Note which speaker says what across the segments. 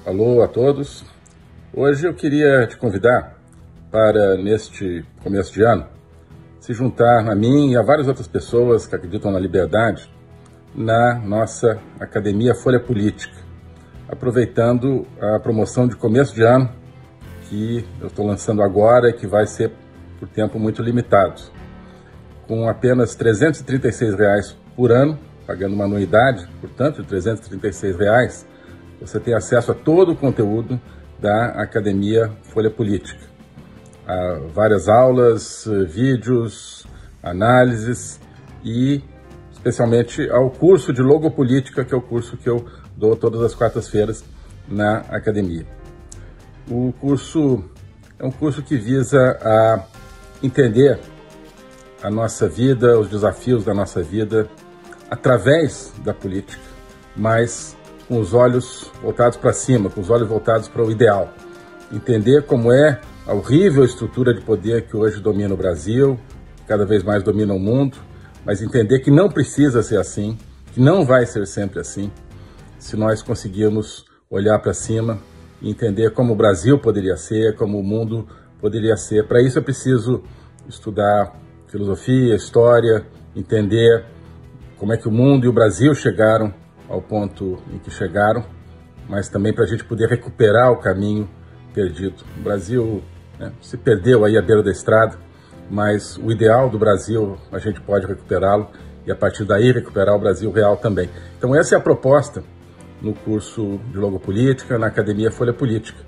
Speaker 1: Alô a todos. Hoje eu queria te convidar para, neste começo de ano, se juntar a mim e a várias outras pessoas que acreditam na liberdade na nossa Academia Folha Política, aproveitando a promoção de começo de ano que eu estou lançando agora e que vai ser por tempo muito limitado. Com apenas R$ 336 por ano, pagando uma anuidade, portanto, de R$ 336, você tem acesso a todo o conteúdo da Academia Folha Política. Há várias aulas, vídeos, análises e especialmente ao curso de Logopolítica, que é o curso que eu dou todas as quartas-feiras na Academia. O curso é um curso que visa a entender a nossa vida, os desafios da nossa vida, através da política, mas com os olhos voltados para cima, com os olhos voltados para o ideal. Entender como é a horrível estrutura de poder que hoje domina o Brasil, cada vez mais domina o mundo, mas entender que não precisa ser assim, que não vai ser sempre assim, se nós conseguirmos olhar para cima e entender como o Brasil poderia ser, como o mundo poderia ser. Para isso é preciso estudar filosofia, história, entender como é que o mundo e o Brasil chegaram ao ponto em que chegaram, mas também para a gente poder recuperar o caminho perdido. O Brasil se perdeu aí à beira da estrada, mas o ideal do Brasil a gente pode recuperá-lo e a partir daí recuperar o Brasil real também. Então essa é a proposta no curso de Logopolítica, na Academia Folha Política.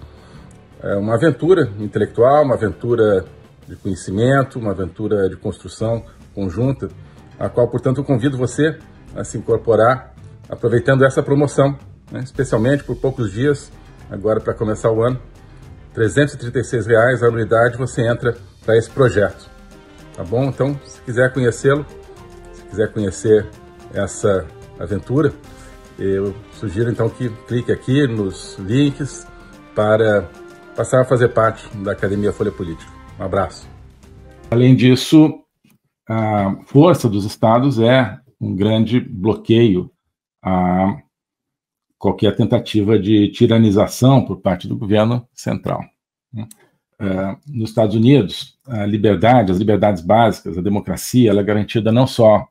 Speaker 1: É uma aventura intelectual, uma aventura de conhecimento, uma aventura de construção conjunta, a qual, portanto, eu convido você a se incorporar, aproveitando essa promoção, especialmente por poucos dias, agora para começar o ano, R$ 336 a anuidade, você entra para esse projeto, tá bom? Então, se quiser conhecê-lo, se quiser conhecer essa aventura, eu sugiro então que clique aqui nos links para passar a fazer parte da Academia Folha Política. Um abraço.
Speaker 2: Além disso, a força dos estados é um grande bloqueio a qualquer tentativa de tiranização por parte do governo central. Nos Estados Unidos, a liberdade, as liberdades básicas, a democracia, ela é garantida não só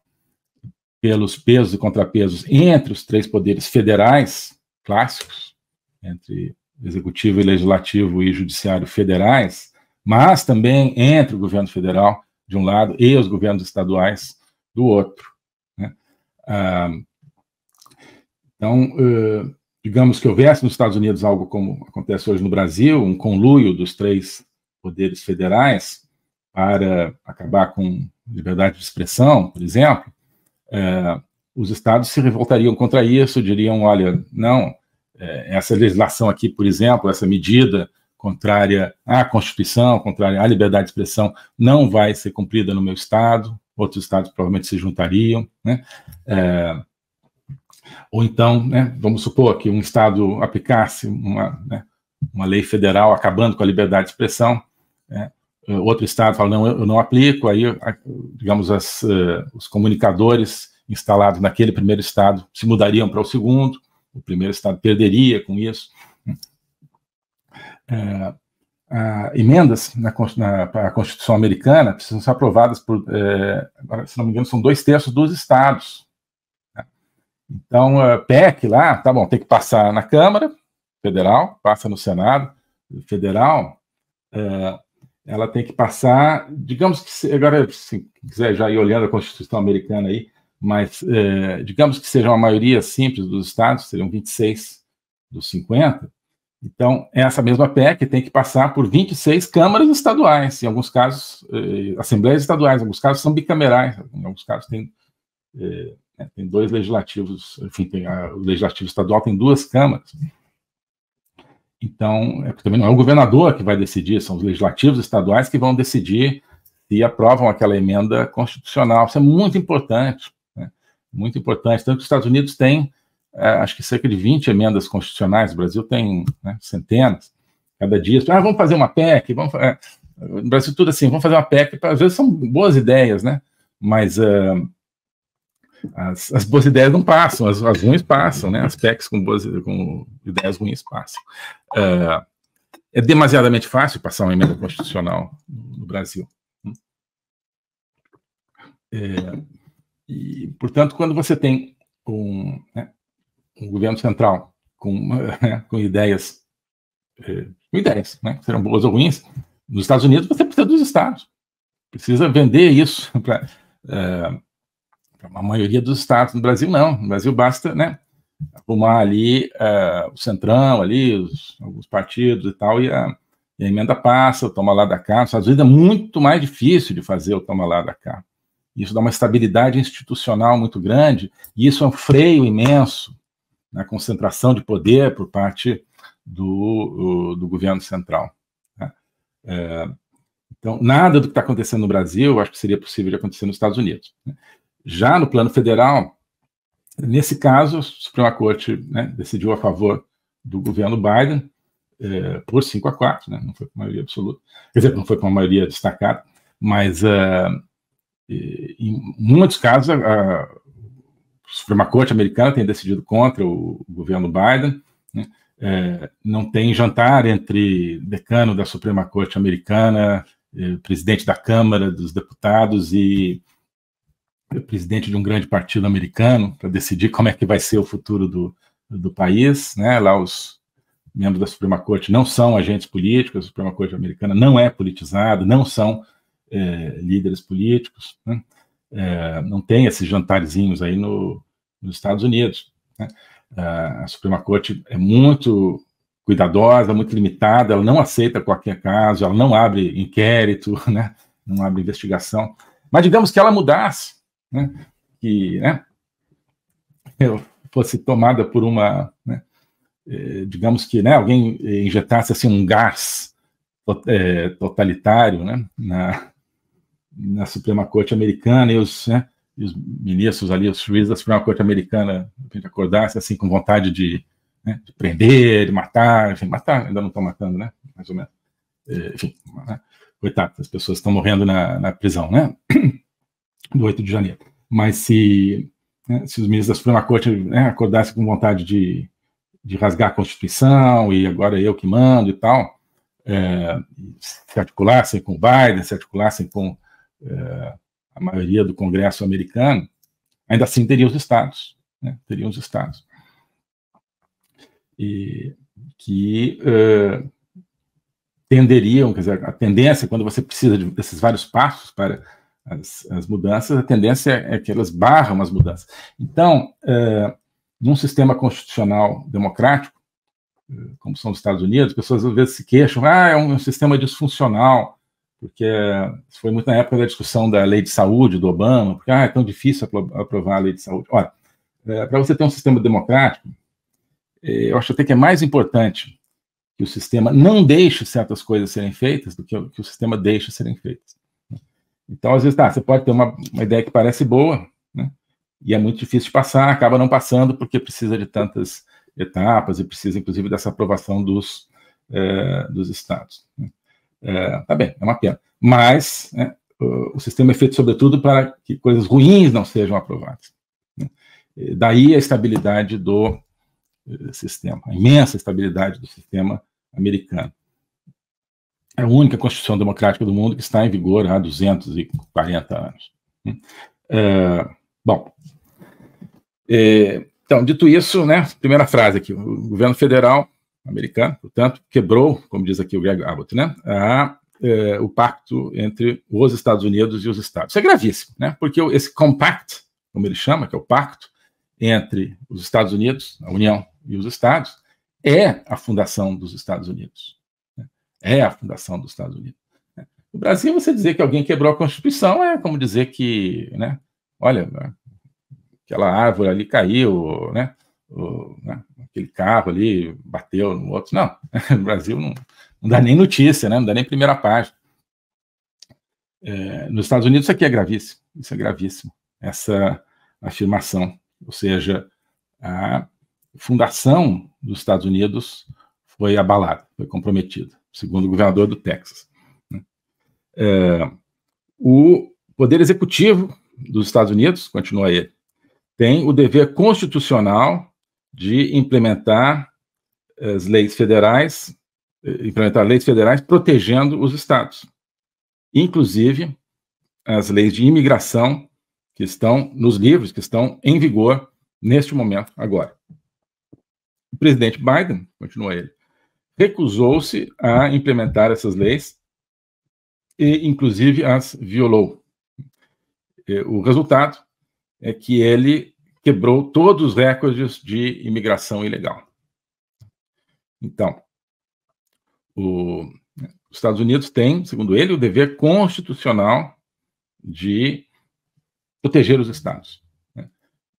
Speaker 2: pelos pesos e contrapesos entre os três poderes federais clássicos, entre executivo e legislativo e judiciário federais, mas também entre o governo federal, de um lado, e os governos estaduais, do outro. Então, digamos que houvesse nos Estados Unidos algo como acontece hoje no Brasil, um conluio dos três poderes federais para acabar com liberdade de expressão, por exemplo, os estados se revoltariam contra isso, diriam, olha, não, essa legislação aqui, por exemplo, essa medida contrária à Constituição, contrária à liberdade de expressão, não vai ser cumprida no meu estado, outros estados provavelmente se juntariam, ou então, vamos supor que um estado aplicasse uma lei federal acabando com a liberdade de expressão, outro estado fala, não, eu não aplico, aí, digamos, os comunicadores instalados naquele primeiro estado se mudariam para o segundo, o primeiro estado perderia com isso. Emendas para a Constituição americana precisam ser aprovadas por, agora, se não me engano, são 2/3 dos estados. Então, PEC lá, tá bom, tem que passar na Câmara Federal, passa no Senado Federal, ela tem que passar, digamos que, agora, se quiser já ir olhando a Constituição americana aí, mas digamos que seja uma maioria simples dos estados, seriam 26 dos 50, então essa mesma PEC tem que passar por 26 câmaras estaduais, em alguns casos, assembleias estaduais, em alguns casos são bicamerais, em alguns casos tem dois legislativos, enfim, o legislativo estadual tem 2 câmaras. Então, também não é o governador que vai decidir, são os legislativos estaduais que vão decidir se aprovam aquela emenda constitucional. Isso é muito importante, muito importante. Tanto que os Estados Unidos têm, acho que cerca de 20 emendas constitucionais, o Brasil tem centenas, cada dia. Vamos fazer uma PEC, no Brasil tudo assim, vamos fazer uma PEC, às vezes são boas ideias, mas as boas ideias não passam, as ruins passam, né? As PECs com ideias ruins passam. É demasiadamente fácil passar uma emenda constitucional no Brasil. E, portanto, quando você tem um governo central com ideias, né, que serão boas ou ruins, nos Estados Unidos você precisa dos estados. Precisa vender isso para a maioria dos estados. No Brasil, não. No Brasil, basta, né, arrumar ali o centrão, ali, alguns partidos e tal, e a emenda passa, o toma lá da cá. Nos Estados Unidos é muito mais difícil de fazer o toma lá da cá. Isso dá uma estabilidade institucional muito grande, e isso é um freio imenso na concentração de poder por parte do governo central. Né? Então, nada do que está acontecendo no Brasil, eu acho que seria possível de acontecer nos Estados Unidos. Né? Já no plano federal, nesse caso, a Suprema Corte, né, decidiu a favor do governo Biden por 5-4, né? Não foi com maioria absoluta, quer dizer, não foi com uma maioria destacada, mas em muitos casos a Suprema Corte americana tem decidido contra o governo Biden, né? Não tem jantar entre decano da Suprema Corte americana, presidente da Câmara dos Deputados e presidente de um grande partido americano para decidir como é que vai ser o futuro do país, né? Lá os membros da Suprema Corte não são agentes políticos, a Suprema Corte americana não é politizada, não são líderes políticos, né? Não tem esses jantarzinhos aí nos Estados Unidos, né? A Suprema Corte é muito cuidadosa, muito limitada, ela não aceita qualquer caso, ela não abre inquérito, né? Não abre investigação. Mas digamos que ela mudasse, né? Que, né, fosse tomada por uma, né, digamos que, né, alguém injetasse assim um gás totalitário, né, na Suprema Corte americana, e os ministros ali, os juízes da Suprema Corte americana, acordassem assim com vontade de prender, de matar, enfim, matar, ainda não estão matando, né, mais ou menos, enfim, né, coitado, as pessoas estão morrendo na prisão, né, do 8 de janeiro. Mas se os ministros da Suprema Corte, né, acordassem com vontade de rasgar a Constituição, e agora eu que mando e tal, se articulassem com o Biden, se articulassem com a maioria do Congresso americano, ainda assim teriam os estados, né, teriam os estados. E que tenderiam, quer dizer, a tendência, quando você precisa desses vários passos para as mudanças, a tendência é que elas barram as mudanças. Então, num sistema constitucional democrático, como são os Estados Unidos, as pessoas às vezes se queixam, é um sistema disfuncional, porque foi muito na época da discussão da lei de saúde do Obama, porque é tão difícil aprovar a lei de saúde. Ora, para você ter um sistema democrático, eu acho até que é mais importante que o sistema não deixe certas coisas serem feitas do que o sistema deixe serem feitas. Então, às vezes, você pode ter uma ideia que parece boa, né, e é muito difícil de passar, acaba não passando porque precisa de tantas etapas e precisa, inclusive, dessa aprovação dos estados. Tá bem, é uma pena. Mas o sistema é feito, sobretudo, para que coisas ruins não sejam aprovadas. Né? Daí a estabilidade do sistema, a imensa estabilidade do sistema americano. É a única Constituição democrática do mundo que está em vigor há 240 anos. Bom, então, dito isso, né, primeira frase aqui, o governo federal americano, portanto, quebrou, como diz aqui o Greg Abbott, né, o pacto entre os Estados Unidos e os estados. Isso é gravíssimo, né, porque esse compact, como ele chama, que é o pacto entre os Estados Unidos, a União e os estados, é a fundação dos Estados Unidos. É a fundação dos Estados Unidos. No Brasil, você dizer que alguém quebrou a Constituição é como dizer que, né, olha, aquela árvore ali caiu, né, aquele carro ali bateu no outro. Não, no Brasil não dá nem notícia, né, não dá nem primeira página. Nos Estados Unidos isso aqui é gravíssimo, essa afirmação, ou seja, a fundação dos Estados Unidos foi abalada, foi comprometida, segundo o governador do Texas. O poder executivo dos Estados Unidos, continua ele, tem o dever constitucional de implementar as leis federais, protegendo os estados, inclusive as leis de imigração que estão nos livros, que estão em vigor neste momento agora. O presidente Biden, continua ele, recusou-se a implementar essas leis e, inclusive, as violou. O resultado é que ele quebrou todos os recordes de imigração ilegal. Então, os Estados Unidos têm, segundo ele, o dever constitucional de proteger os estados.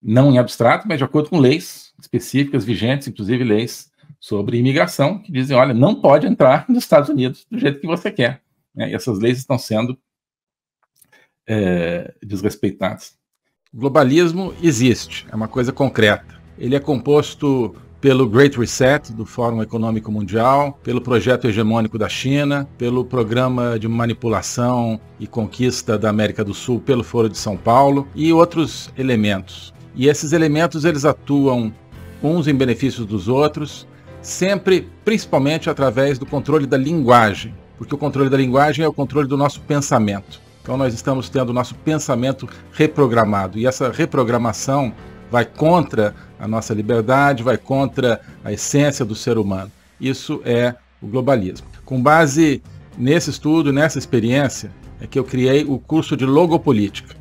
Speaker 2: Não em abstrato, mas de acordo com leis específicas, vigentes, inclusive leis sobre imigração, que dizem, olha, não pode entrar nos Estados Unidos do jeito que você quer. E essas leis estão sendo desrespeitadas. O globalismo existe, é uma coisa concreta. Ele é composto pelo Great Reset, do Fórum Econômico Mundial, pelo projeto hegemônico da China, pelo programa de manipulação e conquista da América do Sul pelo Foro de São Paulo e outros elementos. E esses elementos, eles atuam uns em benefício dos outros, sempre, principalmente, através do controle da linguagem, porque o controle da linguagem é o controle do nosso pensamento. Então nós estamos tendo o nosso pensamento reprogramado, e essa reprogramação vai contra a nossa liberdade, vai contra a essência do ser humano. Isso é o globalismo. Com base nesse estudo, nessa experiência, é que eu criei o curso de Logopolítica.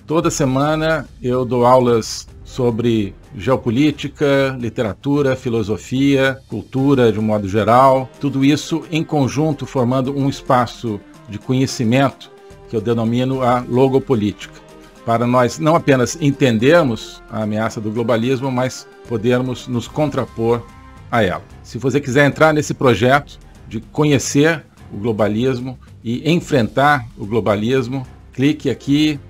Speaker 2: Toda semana eu dou aulas sobre geopolítica, literatura, filosofia, cultura de um modo geral, tudo isso em conjunto formando um espaço de conhecimento que eu denomino a logopolítica, para nós não apenas entendermos a ameaça do globalismo, mas podermos nos contrapor a ela. Se você quiser entrar nesse projeto de conhecer o globalismo e enfrentar o globalismo, clique aqui.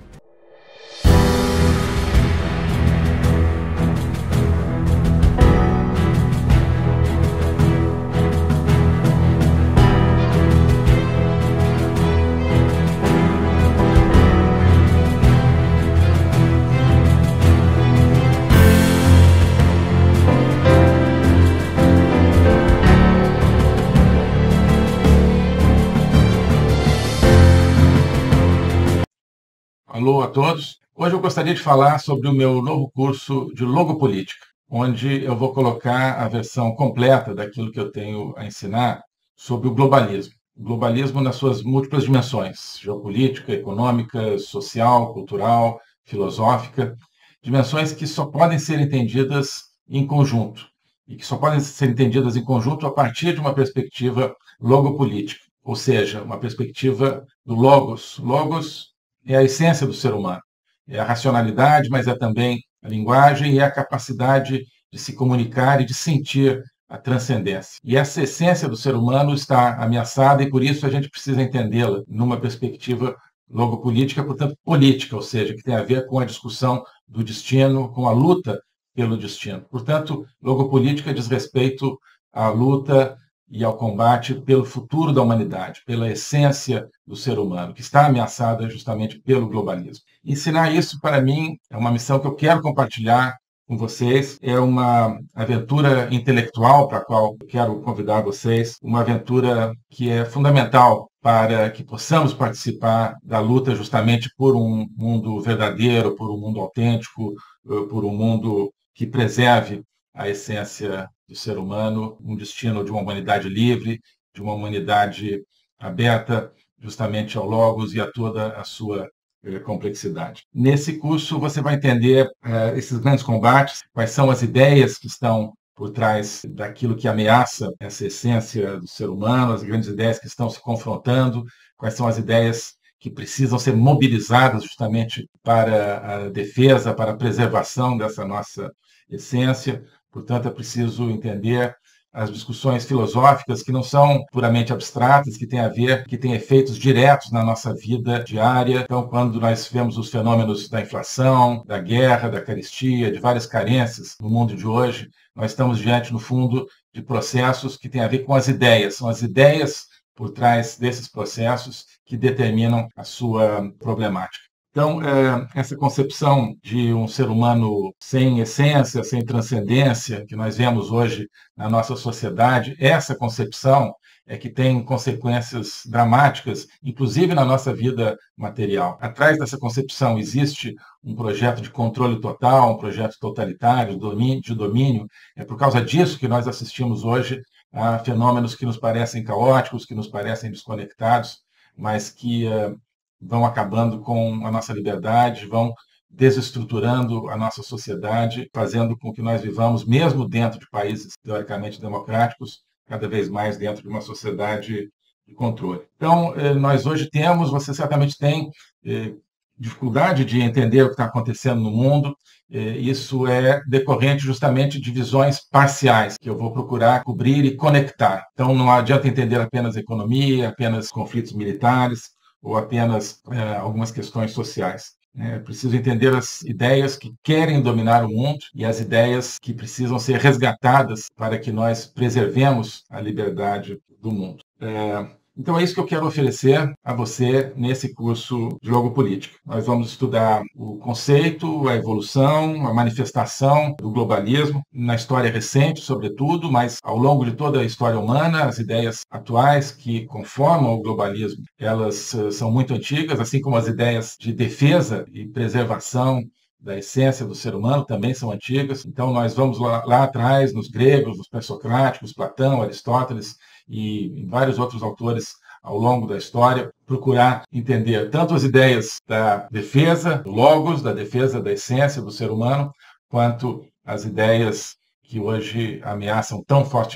Speaker 2: Alô a todos. Hoje eu gostaria de falar sobre o meu novo curso de Logopolítica, onde eu vou colocar a versão completa daquilo que eu tenho a ensinar sobre o globalismo. O globalismo nas suas múltiplas dimensões, geopolítica, econômica, social, cultural, filosófica, dimensões que só podem ser entendidas em conjunto, e que só podem ser entendidas em conjunto a partir de uma perspectiva logopolítica, ou seja, uma perspectiva do logos. Logos é a essência do ser humano. É a racionalidade, mas é também a linguagem e a capacidade de se comunicar e de sentir a transcendência. E essa essência do ser humano está ameaçada e, por isso, a gente precisa entendê-la numa perspectiva logopolítica, portanto, política, ou seja, que tem a ver com a discussão do destino, com a luta pelo destino. Portanto, logopolítica diz respeito à luta e ao combate pelo futuro da humanidade, pela essência do ser humano, que está ameaçada justamente pelo globalismo. Ensinar isso, para mim, é uma missão que eu quero compartilhar com vocês, é uma aventura intelectual para a qual eu quero convidar vocês, uma aventura que é fundamental para que possamos participar da luta justamente por um mundo verdadeiro, por um mundo autêntico, por um mundo que preserve a essência do ser humano, um destino de uma humanidade livre, de uma humanidade aberta justamente ao logos e a toda a sua complexidade. Nesse curso você vai entender esses grandes combates, quais são as ideias que estão por trás daquilo que ameaça essa essência do ser humano, as grandes ideias que estão se confrontando, quais são as ideias que precisam ser mobilizadas justamente para a defesa, para a preservação dessa nossa essência. Portanto, é preciso entender as discussões filosóficas que não são puramente abstratas, que têm a ver, que têm efeitos diretos na nossa vida diária. Então, quando nós vemos os fenômenos da inflação, da guerra, da carestia, de várias carências no mundo de hoje, nós estamos diante, no fundo, de processos que têm a ver com as ideias. São as ideias por trás desses processos que determinam a sua problemática. Então, essa concepção de um ser humano sem essência, sem transcendência, que nós vemos hoje na nossa sociedade, essa concepção é que tem consequências dramáticas, inclusive na nossa vida material. Atrás dessa concepção existe um projeto de controle total, um projeto totalitário, de domínio. É por causa disso que nós assistimos hoje a fenômenos que nos parecem caóticos, que nos parecem desconectados, mas que vão acabando com a nossa liberdade, vão desestruturando a nossa sociedade, fazendo com que nós vivamos, mesmo dentro de países teoricamente democráticos, cada vez mais dentro de uma sociedade de controle. Então, nós hoje temos, você certamente tem, dificuldade de entender o que está acontecendo no mundo. Isso é decorrente justamente de visões parciais, que eu vou procurar cobrir e conectar. Então, não adianta entender apenas a economia, apenas conflitos militares, ou apenas algumas questões sociais. É preciso entender as ideias que querem dominar o mundo e as ideias que precisam ser resgatadas para que nós preservemos a liberdade do mundo. Então é isso que eu quero oferecer a você nesse curso de Logopolítica. Nós vamos estudar o conceito, a evolução, a manifestação do globalismo, na história recente, sobretudo, mas ao longo de toda a história humana, as ideias atuais que conformam o globalismo, elas são muito antigas, assim como as ideias de defesa e preservação da essência do ser humano também são antigas. Então nós vamos lá atrás, nos gregos, nos pré-socráticos, Platão, Aristóteles, e vários outros autores ao longo da história, procurar entender tanto as ideias da defesa do logos, da defesa da essência do ser humano, quanto as ideias que hoje ameaçam tão fortemente